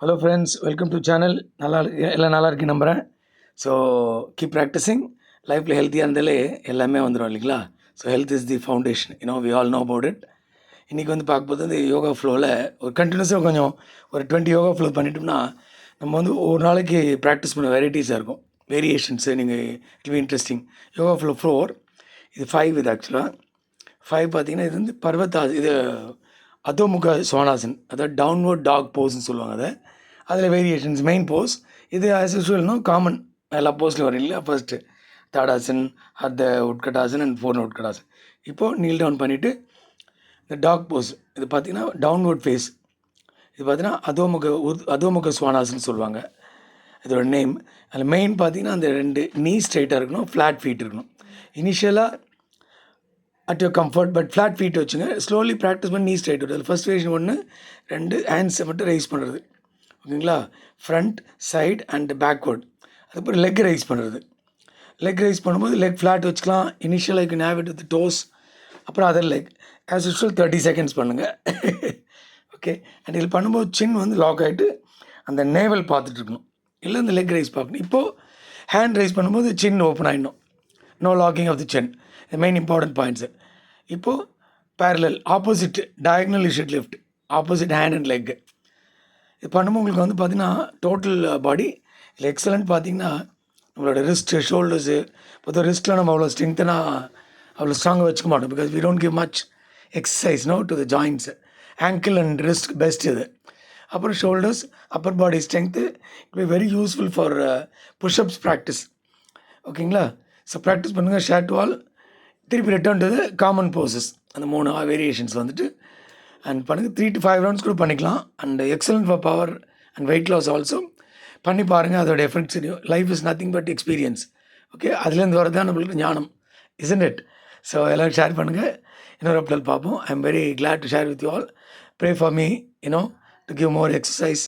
Hello friends, welcome to channel. எல்லாம் நல்லா இருக்கு நம்புகிறேன். So keep practising. லைஃப்பில் ஹெல்த்தியாக இருந்தாலே எல்லாமே வந்துடும் இல்லைங்களா? So health is the foundation. We all know about it. இன்றைக்கி பார்க்கும்போது இந்த யோகா ஃப்ளோவில் ஒரு கண்டினியூஸாக கொஞ்சம் ஒரு 20 யோகா ஃப்ளோ பண்ணிட்டோம்னா நம்ம ஒரு நாளைக்கு ப்ராக்டிஸ் பண்ண வெரைட்டிஸாக இருக்கும். வேரியேஷன்ஸு நீங்கள் it be interesting. Yoga flow 4 இது 5 இது ஆக்சுவலாக 5 பார்த்தீங்கன்னா இது இது அதோமுக சுவானாசன், அதாவது டவுன்வர்ட் டாக் போஸ்ன்னு சொல்லுவாங்க. அதில் வேரியேஷன்ஸ் மெயின் போஸ் இது ஆஸ் யூஸ்வல்னு காமன் எல்லா போஸ்ட்லையும் வரும் இல்லையா? ஃபர்ஸ்ட்டு தாடாசன், அர்த்த உட்கட்டாசன் அண்ட் ஃபோர்ன் உட்கட்டாசன். இப்போது நீல் டவுன் பண்ணிவிட்டு இந்த டாக் போஸ் இது பார்த்திங்கன்னா டவுன்வர்ட் ஃபேஸ். இது பார்த்திங்கன்னா அதோமுக சுவானாசன் சொல்லுவாங்க இதோட நேம். அதில் மெயின் பார்த்திங்கன்னா அந்த 2 நீ ஸ்ட்ரைட்டாக இருக்கணும், ஃப்ளாட் ஃபீட் இருக்கணும். இனிஷியலாக at your comfort, but flat feet வச்சுங்க. ஸ்லோலி ப்ராக்டிஸ் பண்ணி நீ ஸ்ட்ரைட் வருது. ஃபர்ஸ்ட் வேரியேஷன் 1, 2 ஹேண்ட்ஸை மட்டும் ரைஸ் பண்ணுறது, ஓகேங்களா? Front, side and backward. அதுக்கப்புறம் லெக் ரைஸ் பண்ணுறது. லெக் ரைஸ் பண்ணும்போது லெக் ஃப்ளாட் வச்சுக்கலாம். Initial I can have it with toes. அப்புறம் other leg as usual 30 seconds பண்ணுங்கள். ஓகே. அண்ட் இதில் பண்ணும்போது சின் லாக் ஆகிட்டு அந்த நேவல் பார்த்துட்ருக்கணும், இல்லை இந்த லெக் ரைஸ் பார்க்கணும். இப்போது ஹேண்ட் ரைஸ் பண்ணும்போது சின் ஓப்பன் ஆகிடணும். No locking of the chin. Main important points. இப்போது parallel opposite diagonal shift lift, opposite hand and leg. இது பண்ணும்போது உங்களுக்கு பார்த்திங்கன்னா டோட்டல் பாடி இல்லை எக்ஸலண்ட். பார்த்திங்கன்னா நம்மளோட ரிஸ்ட்டு, ஷோல்டர்ஸு, பொறுத்த ரிஸ்ட்டில் நம்ம அவ்வளோ அவ்வளோ ஸ்ட்ராங்காக வச்சுக்க மாட்டோம். Because we don't give much exercise to the joints. Ankle and wrist best இது. அப்புறம் shoulders, upper body strength it be very useful for pushups practice, ஓகேங்களா? ஸோ ப்ராக்டிஸ் பண்ணுங்கள். ஷேட் வால், திருப்பி return to the common poses. அந்த 3 variations and பண்ணுங்கள். 3 to 5 rounds கூட பண்ணிக்கலாம். And excellent for power and weight loss also. பண்ணி பாருங்கள். அதோட எஃபெக்ட்ஸ் தெரியும். Life is nothing but experience. Okay. அதுலேருந்து வரது தான் நம்மளுக்கு ஞானம், இஸ்ன்ட் இட்? ஸோ எல்லோரும் ஷேர் பண்ணுங்கள். இன்னொரு அப்டேட் பார்ப்போம். I am very glad to share with you all. Pray for me to give more exercise.